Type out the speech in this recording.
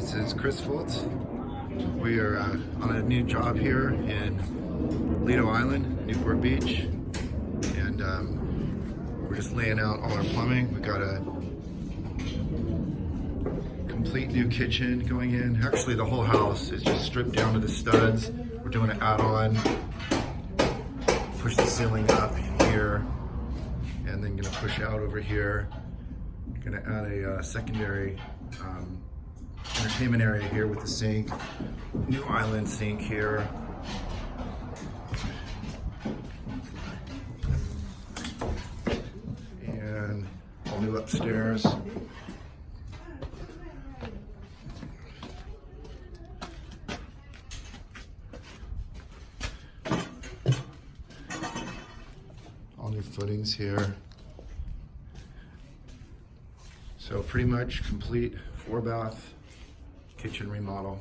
This is Chris Foltz. We are on a new job here in Lido Island, Newport Beach, and we're just laying out all our plumbing. We've got a complete new kitchen going in. Actually, the whole house is just stripped down to the studs. We're doing an add-on, push the ceiling up here, and then gonna push out over here. Gonna add a secondary entertainment area here with the sink, new island sink here. And all new upstairs. All new footings here. So pretty much complete 4-bath kitchen remodel.